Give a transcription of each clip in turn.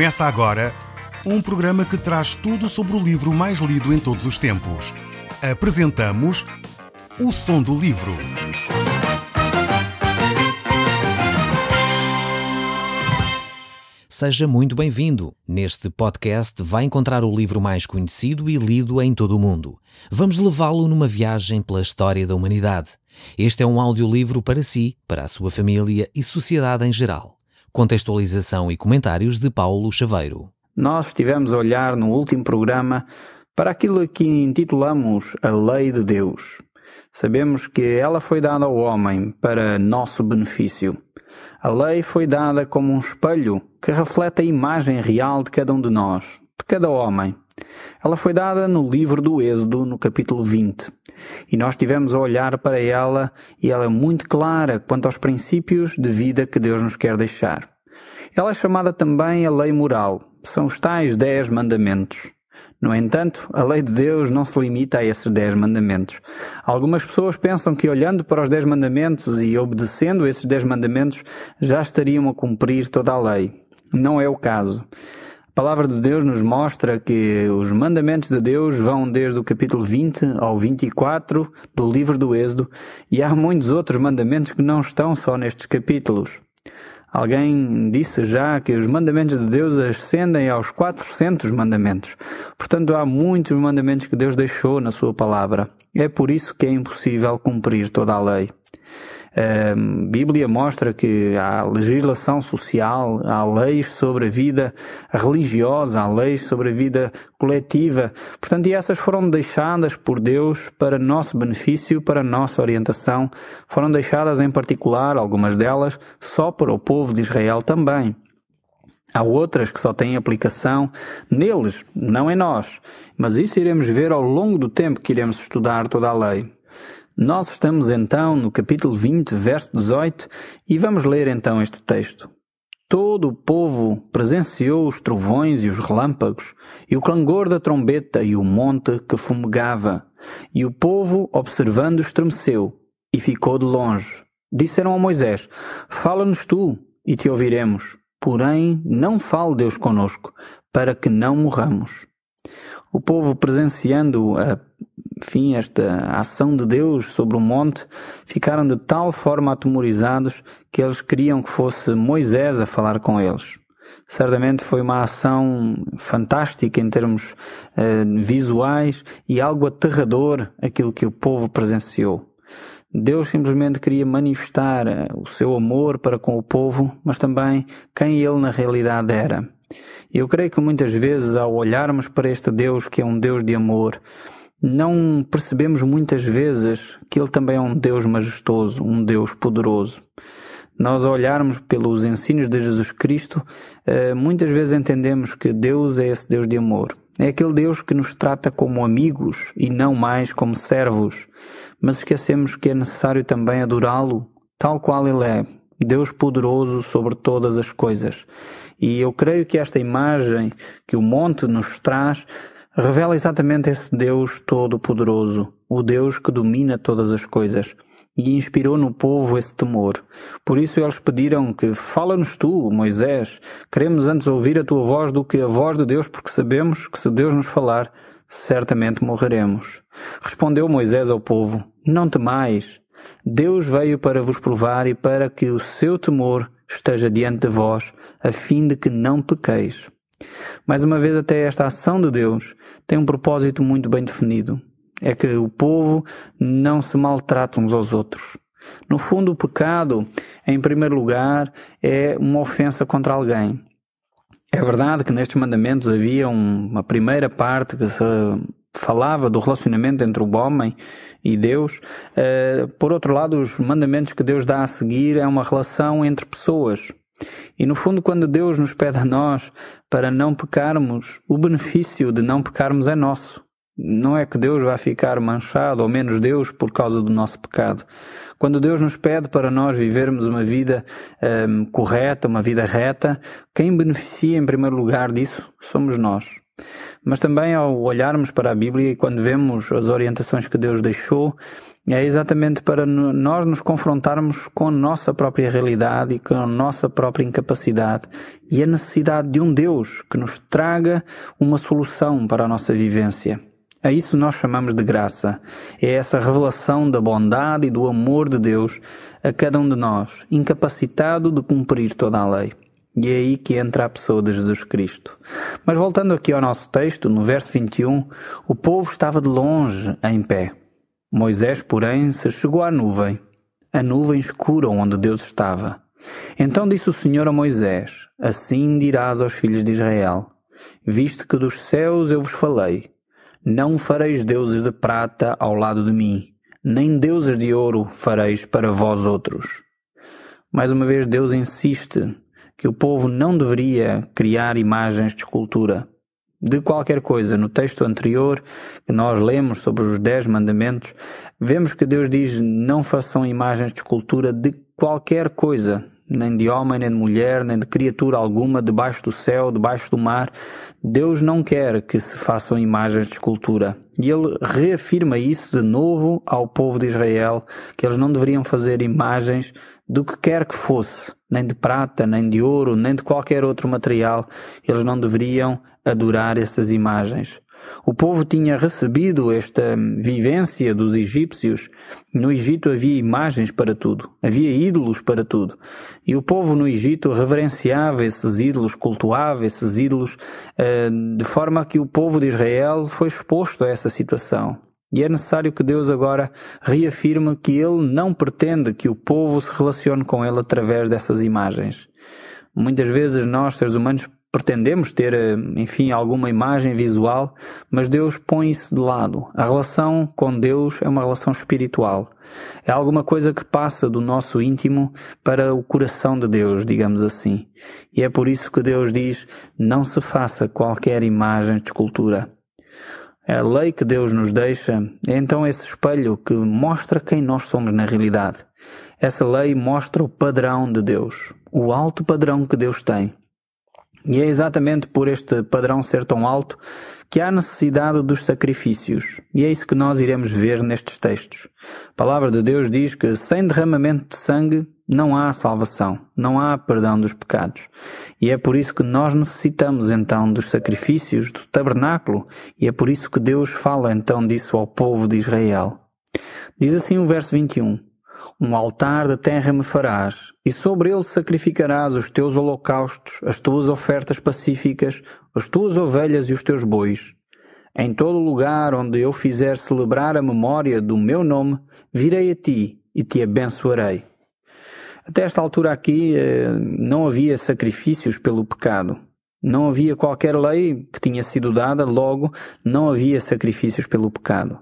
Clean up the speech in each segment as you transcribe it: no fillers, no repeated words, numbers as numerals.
Começa agora um programa que traz tudo sobre o livro mais lido em todos os tempos. Apresentamos O Som do Livro. Seja muito bem-vindo. Neste podcast vai encontrar o livro mais conhecido e lido em todo o mundo. Vamos levá-lo numa viagem pela história da humanidade. Este é um audiolivro para si, para a sua família e sociedade em geral. Contextualização e comentários de Paulo Chaveiro. Nós estivemos a olhar no último programa para aquilo que intitulamos a Lei de Deus. Sabemos que ela foi dada ao homem para nosso benefício. A lei foi dada como um espelho que reflete a imagem real de cada um de nós, de cada homem. Ela foi dada no livro do Êxodo, no capítulo 20. E nós estivemos a olhar para ela e ela é muito clara quanto aos princípios de vida que Deus nos quer deixar. Ela é chamada também a lei moral. São os tais 10 mandamentos. No entanto, a lei de Deus não se limita a esses 10 mandamentos. Algumas pessoas pensam que olhando para os 10 mandamentos e obedecendo esses 10 mandamentos já estariam a cumprir toda a lei. Não é o caso. A palavra de Deus nos mostra que os mandamentos de Deus vão desde o capítulo 20 ao 24 do livro do Êxodo e há muitos outros mandamentos que não estão só nestes capítulos. Alguém disse já que os mandamentos de Deus ascendem aos 400 mandamentos. Portanto, há muitos mandamentos que Deus deixou na sua palavra. É por isso que é impossível cumprir toda a lei. A Bíblia mostra que há legislação social, há leis sobre a vida religiosa, há leis sobre a vida coletiva. Portanto, e essas foram deixadas por Deus para nosso benefício, para nossa orientação. Foram deixadas em particular, algumas delas, só para o povo de Israel também. Há outras que só têm aplicação neles, não em nós. Mas isso iremos ver ao longo do tempo que iremos estudar toda a lei. Nós estamos então no capítulo 20, verso 18, e vamos ler então este texto. Todo o povo presenciou os trovões e os relâmpagos, e o clangor da trombeta e o monte que fumegava. E o povo, observando, estremeceu, e ficou de longe. Disseram a Moisés, fala-nos tu, e te ouviremos. Porém, não fale Deus conosco, para que não morramos. O povo presenciando esta ação de Deus sobre o monte, ficaram de tal forma atemorizados que eles queriam que fosse Moisés a falar com eles. Certamente foi uma ação fantástica em termos visuais e algo aterrador aquilo que o povo presenciou. Deus simplesmente queria manifestar o seu amor para com o povo, mas também quem ele na realidade era. Eu creio que muitas vezes, ao olharmos para este Deus que é um Deus de amor, não percebemos muitas vezes que Ele também é um Deus majestoso, um Deus poderoso. Nós, ao olharmos pelos ensinos de Jesus Cristo, muitas vezes entendemos que Deus é esse Deus de amor. É aquele Deus que nos trata como amigos e não mais como servos. Mas esquecemos que é necessário também adorá-lo, tal qual Ele é, Deus poderoso sobre todas as coisas. E eu creio que esta imagem que o monte nos traz revela exatamente esse Deus todo-poderoso, o Deus que domina todas as coisas, e inspirou no povo esse temor. Por isso eles pediram que fala-nos tu, Moisés, queremos antes ouvir a tua voz do que a voz de Deus, porque sabemos que se Deus nos falar, certamente morreremos. Respondeu Moisés ao povo, não temais, Deus veio para vos provar e para que o seu temor esteja diante de vós, a fim de que não pequeis. Mais uma vez, até esta ação de Deus tem um propósito muito bem definido. É que o povo não se maltrata uns aos outros. No fundo, o pecado, em primeiro lugar, é uma ofensa contra alguém. É verdade que nestes mandamentos havia uma primeira parte que se falava do relacionamento entre o homem e Deus. Por outro lado, os mandamentos que Deus dá a seguir é uma relação entre pessoas. E no fundo, quando Deus nos pede a nós para não pecarmos, o benefício de não pecarmos é nosso. Não é que Deus vai ficar manchado ou menos Deus por causa do nosso pecado. Quando Deus nos pede para nós vivermos uma vida correta, uma vida reta, quem beneficia em primeiro lugar disso somos nós. Mas também ao olharmos para a Bíblia e quando vemos as orientações que Deus deixou, é exatamente para nós nos confrontarmos com a nossa própria realidade e com a nossa própria incapacidade e a necessidade de um Deus que nos traga uma solução para a nossa vivência. A isso nós chamamos de graça. É essa revelação da bondade e do amor de Deus a cada um de nós, incapacitado de cumprir toda a lei. E é aí que entra a pessoa de Jesus Cristo. Mas voltando aqui ao nosso texto, no verso 21, o povo estava de longe em pé. Moisés, porém, se chegou à nuvem, a nuvem escura onde Deus estava. Então disse o Senhor a Moisés: assim dirás aos filhos de Israel: visto que dos céus eu vos falei, não fareis deuses de prata ao lado de mim, nem deuses de ouro fareis para vós outros. Mais uma vez Deus insiste que o povo não deveria criar imagens de escultura de qualquer coisa. No texto anterior que nós lemos sobre os 10 mandamentos, vemos que Deus diz: não façam imagens de escultura de qualquer coisa, nem de homem, nem de mulher, nem de criatura alguma, debaixo do céu, debaixo do mar. Deus não quer que se façam imagens de escultura. E Ele reafirma isso de novo ao povo de Israel, que eles não deveriam fazer imagens do que quer que fosse, nem de prata, nem de ouro, nem de qualquer outro material. Eles não deveriam adorar essas imagens. O povo tinha recebido esta vivência dos egípcios. No Egito havia imagens para tudo, havia ídolos para tudo. E o povo no Egito reverenciava esses ídolos, cultuava esses ídolos, de forma que o povo de Israel foi exposto a essa situação. E é necessário que Deus agora reafirme que Ele não pretende que o povo se relacione com Ele através dessas imagens. Muitas vezes nós, seres humanos, pretendemos ter, alguma imagem visual, mas Deus põe isso de lado. A relação com Deus é uma relação espiritual. É alguma coisa que passa do nosso íntimo para o coração de Deus, digamos assim. E é por isso que Deus diz: não se faça qualquer imagem de escultura. A lei que Deus nos deixa é então esse espelho que mostra quem nós somos na realidade. Essa lei mostra o padrão de Deus, o alto padrão que Deus tem. E é exatamente por este padrão ser tão alto que há necessidade dos sacrifícios. E é isso que nós iremos ver nestes textos. A palavra de Deus diz que sem derramamento de sangue não há salvação, não há perdão dos pecados. E é por isso que nós necessitamos então dos sacrifícios do tabernáculo, e é por isso que Deus fala então disso ao povo de Israel. Diz assim o verso 21. Um altar de terra me farás, e sobre ele sacrificarás os teus holocaustos, as tuas ofertas pacíficas, as tuas ovelhas e os teus bois. Em todo lugar onde eu fizer celebrar a memória do meu nome, virei a ti e te abençoarei. Até esta altura aqui não havia sacrifícios pelo pecado. Não havia qualquer lei que tinha sido dada, logo não havia sacrifícios pelo pecado.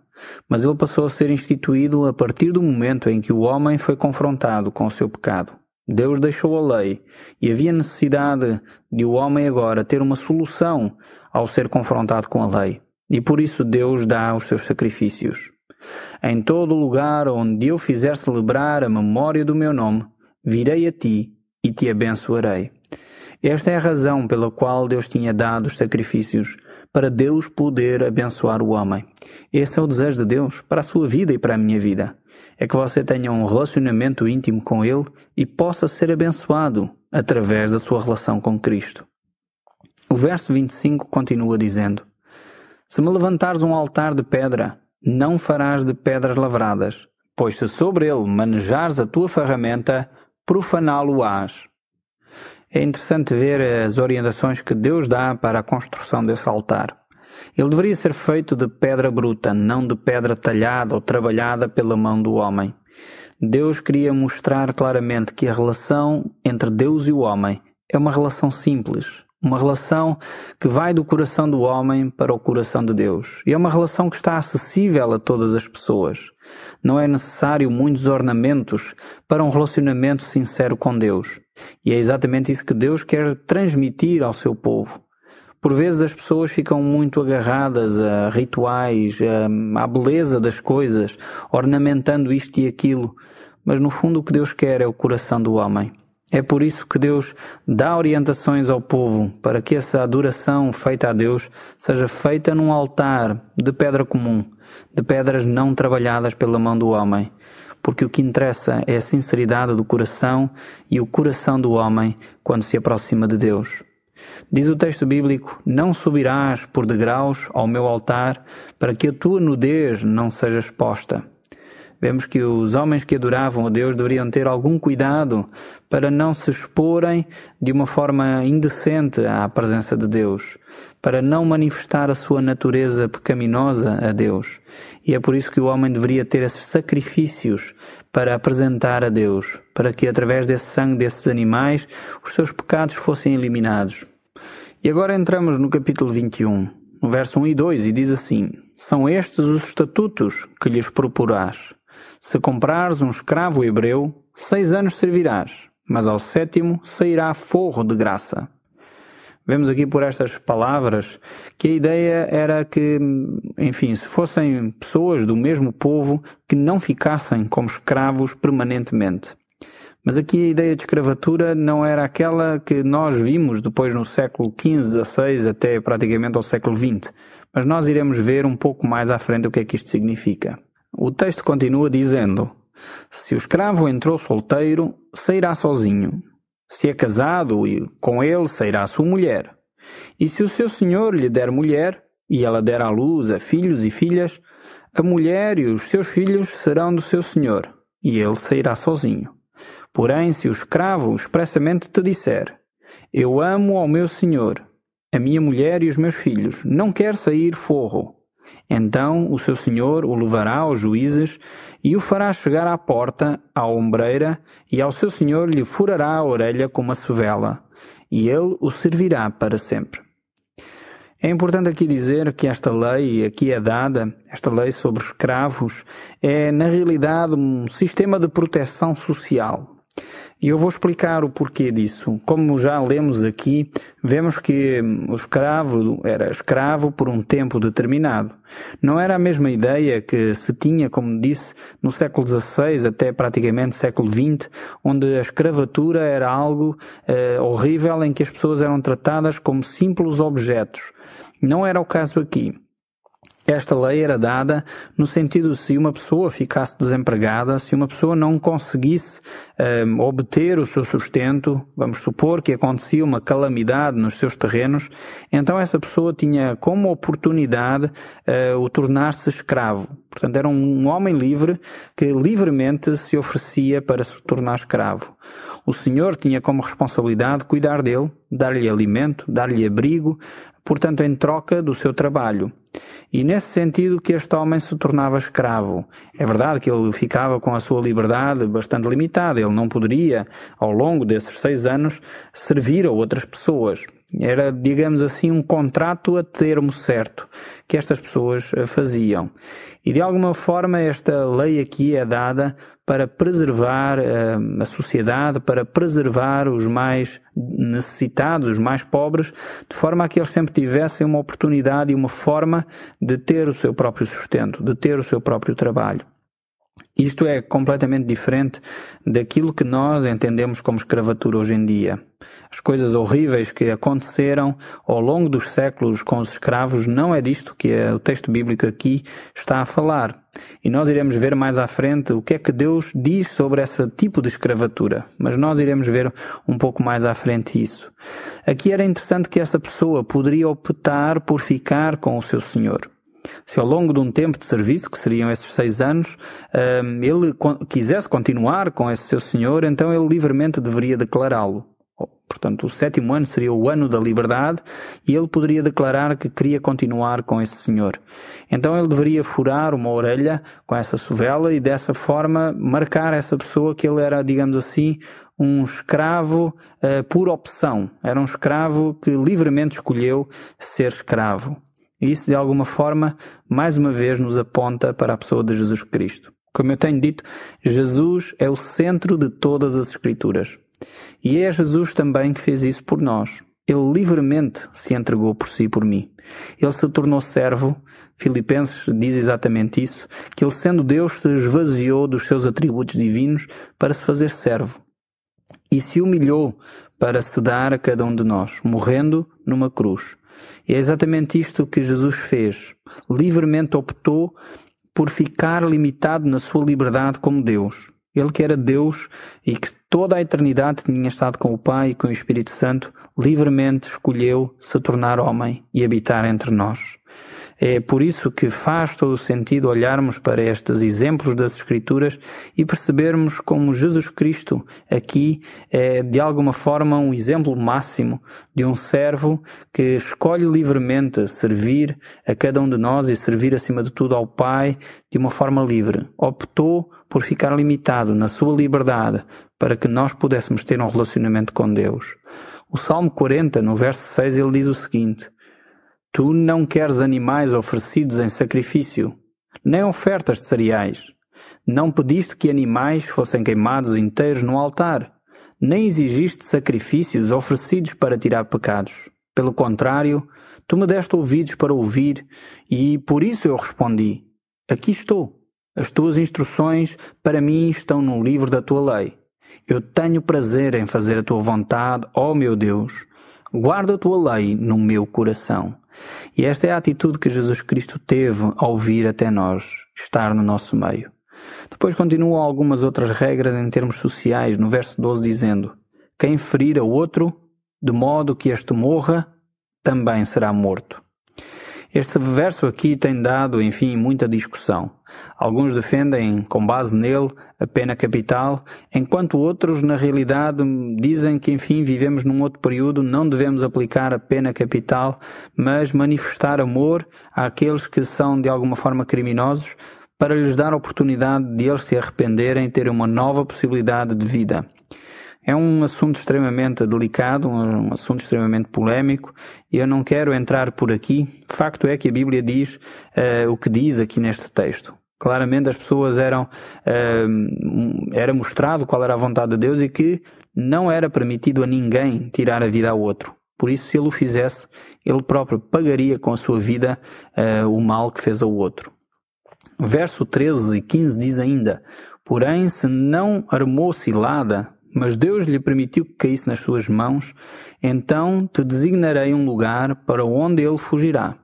Mas ele passou a ser instituído a partir do momento em que o homem foi confrontado com o seu pecado. Deus deixou a lei e havia necessidade de o homem agora ter uma solução ao ser confrontado com a lei. E por isso Deus dá os seus sacrifícios. Em todo lugar onde eu fizer celebrar a memória do meu nome, virei a ti e te abençoarei. Esta é a razão pela qual Deus tinha dado os sacrifícios, para Deus poder abençoar o homem. Esse é o desejo de Deus para a sua vida e para a minha vida. É que você tenha um relacionamento íntimo com Ele e possa ser abençoado através da sua relação com Cristo. O verso 25 continua dizendo: se me levantares um altar de pedra, não farás de pedras lavradas, pois se sobre ele manejares a tua ferramenta, profaná-lo-ás. É interessante ver as orientações que Deus dá para a construção desse altar. Ele deveria ser feito de pedra bruta, não de pedra talhada ou trabalhada pela mão do homem. Deus queria mostrar claramente que a relação entre Deus e o homem é uma relação simples, uma relação que vai do coração do homem para o coração de Deus. E é uma relação que está acessível a todas as pessoas. Não é necessário muitos ornamentos para um relacionamento sincero com Deus. E é exatamente isso que Deus quer transmitir ao seu povo. Por vezes as pessoas ficam muito agarradas a rituais, à beleza das coisas, ornamentando isto e aquilo. Mas no fundo o que Deus quer é o coração do homem. É por isso que Deus dá orientações ao povo para que essa adoração feita a Deus seja feita num altar de pedra comum, de pedras não trabalhadas pela mão do homem, porque o que interessa é a sinceridade do coração e o coração do homem quando se aproxima de Deus. Diz o texto bíblico: não subirás por degraus ao meu altar para que a tua nudez não seja exposta. Vemos que os homens que adoravam a Deus deveriam ter algum cuidado para não se exporem de uma forma indecente à presença de Deus, para não manifestar a sua natureza pecaminosa a Deus. E é por isso que o homem deveria ter esses sacrifícios para apresentar a Deus, para que através desse sangue desses animais os seus pecados fossem eliminados. E agora entramos no capítulo 21, no verso 1 e 2, e diz assim: são estes os estatutos que lhes proporás. Se comprares um escravo hebreu, 6 anos servirás, mas ao 7º sairá forro de graça. Vemos aqui por estas palavras que a ideia era que, enfim, se fossem pessoas do mesmo povo, que não ficassem como escravos permanentemente. Mas aqui a ideia de escravatura não era aquela que nós vimos depois no século XV, XVI, até praticamente ao século XX. Mas nós iremos ver um pouco mais à frente o que é que isto significa. O texto continua dizendo: se o escravo entrou solteiro, sairá sozinho. Se é casado, com ele sairá sua mulher. E se o seu senhor lhe der mulher, e ela der à luz a filhos e filhas, a mulher e os seus filhos serão do seu senhor, e ele sairá sozinho. Porém, se o escravo expressamente te disser: eu amo ao meu senhor, a minha mulher e os meus filhos, não quer sair forro, então o seu senhor o levará aos juízes e o fará chegar à porta, à ombreira, e ao seu senhor lhe furará a orelha com uma sovela, e ele o servirá para sempre. É importante aqui dizer que esta lei aqui é dada, esta lei sobre escravos, é na realidade um sistema de proteção social. E eu vou explicar o porquê disso. Como já lemos aqui, vemos que o escravo era escravo por um tempo determinado. Não era a mesma ideia que se tinha, como disse, no século XVI até praticamente século XX, onde a escravatura era algo horrível, em que as pessoas eram tratadas como simples objetos. Não era o caso aqui. Esta lei era dada no sentido de se uma pessoa ficasse desempregada, se uma pessoa não conseguisse obter o seu sustento, vamos supor que acontecia uma calamidade nos seus terrenos, então essa pessoa tinha como oportunidade o tornar-se escravo. Portanto, era um homem livre que livremente se oferecia para se tornar escravo. O senhor tinha como responsabilidade cuidar dele, dar-lhe alimento, dar-lhe abrigo, portanto, em troca do seu trabalho. E nesse sentido que este homem se tornava escravo. É verdade que ele ficava com a sua liberdade bastante limitada. Ele não poderia, ao longo desses 6 anos, servir a outras pessoas. Era, digamos assim, um contrato a termo certo que estas pessoas faziam. E de alguma forma esta lei aqui é dada para preservar a sociedade, para preservar os mais necessitados, os mais pobres, de forma a que eles sempre tivessem uma oportunidade e uma forma de ter o seu próprio sustento, de ter o seu próprio trabalho. Isto é completamente diferente daquilo que nós entendemos como escravatura hoje em dia. As coisas horríveis que aconteceram ao longo dos séculos com os escravos não é disto que o texto bíblico aqui está a falar. E nós iremos ver mais à frente o que é que Deus diz sobre esse tipo de escravatura. Mas nós iremos ver um pouco mais à frente isso. Aqui era interessante que essa pessoa poderia optar por ficar com o seu senhor. Se ao longo de um tempo de serviço, que seriam esses 6 anos, ele quisesse continuar com esse seu senhor, então ele livremente deveria declará-lo. Portanto, o 7º ano seria o ano da liberdade e ele poderia declarar que queria continuar com esse senhor. Então ele deveria furar uma orelha com essa sovela e dessa forma marcar essa pessoa que ele era, digamos assim, um escravo por opção. Era um escravo que livremente escolheu ser escravo. E isso, de alguma forma, mais uma vez nos aponta para a pessoa de Jesus Cristo. Como eu tenho dito, Jesus é o centro de todas as Escrituras. E é Jesus também que fez isso por nós. Ele livremente se entregou por si e por mim. Ele se tornou servo. Filipenses diz exatamente isso, que ele, sendo Deus, se esvaziou dos seus atributos divinos para se fazer servo. e se humilhou para se dar a cada um de nós, morrendo numa cruz. E é exatamente isto que Jesus fez. Livremente optou por ficar limitado na sua liberdade como Deus. Ele que era Deus e que toda a eternidade tinha estado com o Pai e com o Espírito Santo, livremente escolheu se tornar homem e habitar entre nós. É por isso que faz todo o sentido olharmos para estes exemplos das Escrituras e percebermos como Jesus Cristo aqui é de alguma forma um exemplo máximo de um servo que escolhe livremente servir a cada um de nós e servir acima de tudo ao Pai de uma forma livre. Optou por ficar limitado na sua liberdade para que nós pudéssemos ter um relacionamento com Deus. O Salmo 40, no verso 6, ele diz o seguinte: Tu não queres animais oferecidos em sacrifício, nem ofertas de cereais. Não pediste que animais fossem queimados inteiros no altar, nem exigiste sacrifícios oferecidos para tirar pecados. Pelo contrário, tu me deste ouvidos para ouvir, e por isso eu respondi: Aqui estou. As tuas instruções para mim estão no livro da tua lei. Eu tenho prazer em fazer a tua vontade, ó meu Deus. Guarda a tua lei no meu coração. E esta é a atitude que Jesus Cristo teve ao vir até nós, estar no nosso meio. Depois continuam algumas outras regras em termos sociais, no verso 12 dizendo: Quem ferir a outro, de modo que este morra, também será morto. Este verso aqui tem dado, enfim, muita discussão. Alguns defendem, com base nele, a pena capital, enquanto outros, na realidade, dizem que, enfim, vivemos num outro período, não devemos aplicar a pena capital, mas manifestar amor àqueles que são, de alguma forma, criminosos, para lhes dar a oportunidade de eles se arrependerem e terem uma nova possibilidade de vida. É um assunto extremamente delicado, um assunto extremamente polémico, e eu não quero entrar por aqui. Facto é que a Bíblia diz o que diz aqui neste texto. Claramente as pessoas era mostrado qual era a vontade de Deus e que não era permitido a ninguém tirar a vida ao outro. Por isso, se ele o fizesse, ele próprio pagaria com a sua vida o mal que fez ao outro. Verso 13 e 15 diz ainda: Porém, se não armou cilada, mas Deus lhe permitiu que caísse nas suas mãos, então te designarei um lugar para onde ele fugirá.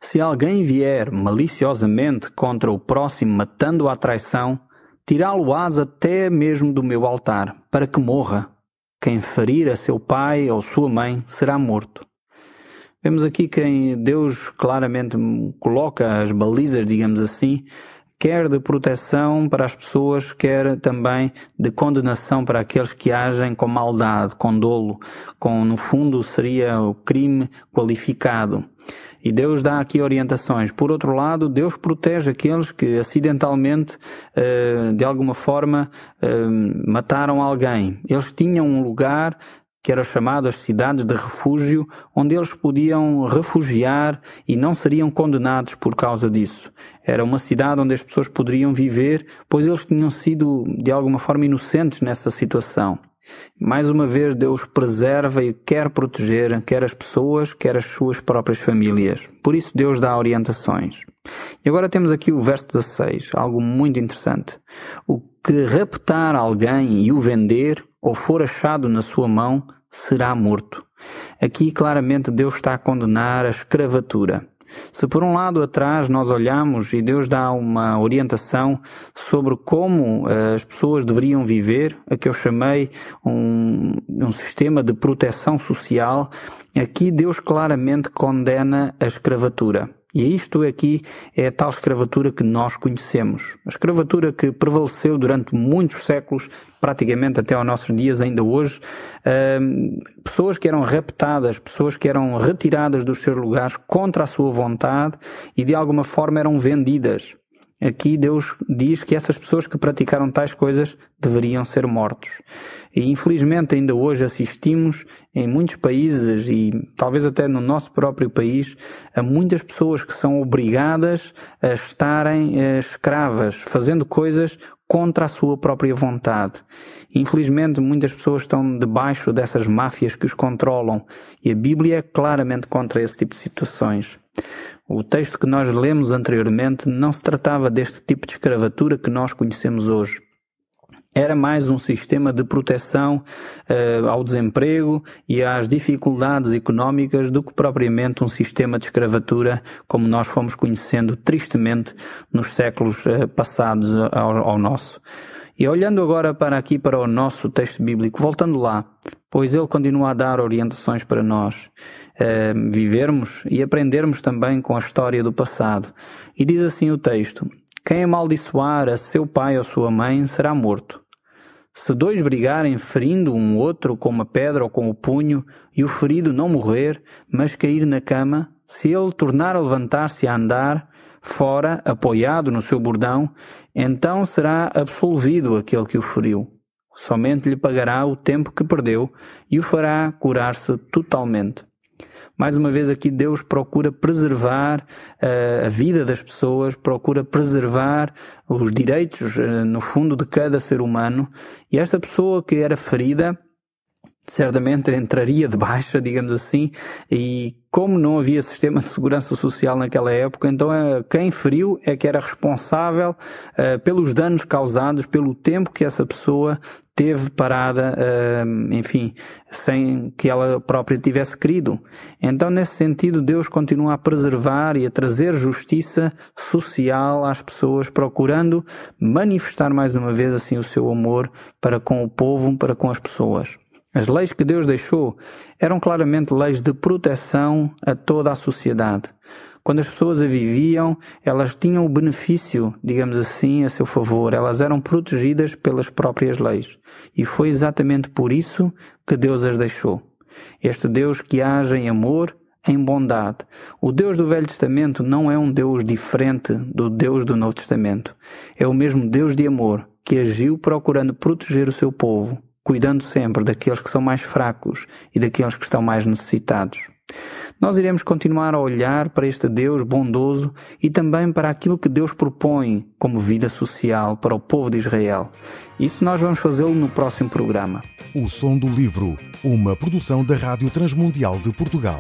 Se alguém vier maliciosamente contra o próximo matando-o à traição, tirá-lo-ás até mesmo do meu altar, para que morra. Quem ferir a seu pai ou sua mãe será morto. Vemos aqui que Deus claramente coloca as balizas, digamos assim, quer de proteção para as pessoas, quer também de condenação para aqueles que agem com maldade, com dolo, no fundo seria o crime qualificado. E Deus dá aqui orientações. Por outro lado, Deus protege aqueles que acidentalmente, de alguma forma, mataram alguém. Eles tinham um lugar que era chamado as cidades de refúgio, onde eles podiam refugiar e não seriam condenados por causa disso. Era uma cidade onde as pessoas poderiam viver, pois eles tinham sido, de alguma forma, inocentes nessa situação. Mais uma vez, Deus preserva e quer proteger quer as pessoas, quer as suas próprias famílias. Por isso, Deus dá orientações. E agora temos aqui o verso 16, algo muito interessante. O que raptar alguém e o vender, ou for achado na sua mão, será morto. Aqui, claramente, Deus está a condenar a escravatura. Se por um lado atrás nós olhamos e Deus dá uma orientação sobre como as pessoas deveriam viver, a que eu chamei um sistema de proteção social, aqui Deus claramente condena a escravatura. E isto aqui é a tal escravatura que nós conhecemos. A escravatura que prevaleceu durante muitos séculos, praticamente até aos nossos dias ainda hoje. Pessoas que eram raptadas, pessoas que eram retiradas dos seus lugares contra a sua vontade e de alguma forma eram vendidas. Aqui Deus diz que essas pessoas que praticaram tais coisas deveriam ser mortos. E infelizmente ainda hoje assistimos em muitos países e talvez até no nosso próprio país a muitas pessoas que são obrigadas a estarem escravas, fazendo coisas contra a sua própria vontade. Infelizmente muitas pessoas estão debaixo dessas máfias que os controlam e a Bíblia é claramente contra esse tipo de situações. O texto que nós lemos anteriormente não se tratava deste tipo de escravatura que nós conhecemos hoje. era mais um sistema de proteção ao desemprego e às dificuldades económicas do que propriamente um sistema de escravatura como nós fomos conhecendo tristemente nos séculos passados ao nosso. E olhando agora para o nosso texto bíblico, voltando lá, pois ele continua a dar orientações para nós vivermos e aprendermos também com a história do passado. E diz assim o texto: quem amaldiçoar a seu pai ou sua mãe será morto. Se dois brigarem ferindo um outro com uma pedra ou com o punho, e o ferido não morrer, mas cair na cama, se ele tornar a levantar-se a andar, fora, apoiado no seu bordão, então será absolvido aquele que o feriu. Somente lhe pagará o tempo que perdeu e o fará curar-se totalmente. Mais uma vez aqui Deus procura preservar a vida das pessoas, procura preservar os direitos, no fundo, de cada ser humano. E esta pessoa que era ferida, certamente entraria de baixa, digamos assim, e como não havia sistema de segurança social naquela época, então quem feriu é que era responsável pelos danos causados, pelo tempo que essa pessoa teve parada, enfim, sem que ela própria tivesse querido. Então, nesse sentido, Deus continua a preservar e a trazer justiça social às pessoas, procurando manifestar mais uma vez assim o seu amor para com o povo, para com as pessoas. As leis que Deus deixou eram claramente leis de proteção a toda a sociedade. Quando as pessoas a viviam, elas tinham o benefício, digamos assim, a seu favor. Elas eram protegidas pelas próprias leis. E foi exatamente por isso que Deus as deixou. Este Deus que age em amor, em bondade. O Deus do Velho Testamento não é um Deus diferente do Deus do Novo Testamento. É o mesmo Deus de amor que agiu procurando proteger o seu povo, cuidando sempre daqueles que são mais fracos e daqueles que estão mais necessitados. Nós iremos continuar a olhar para este Deus bondoso e também para aquilo que Deus propõe como vida social para o povo de Israel. Isso nós vamos fazê-lo no próximo programa. O Som do Livro, uma produção da Rádio Transmundial de Portugal.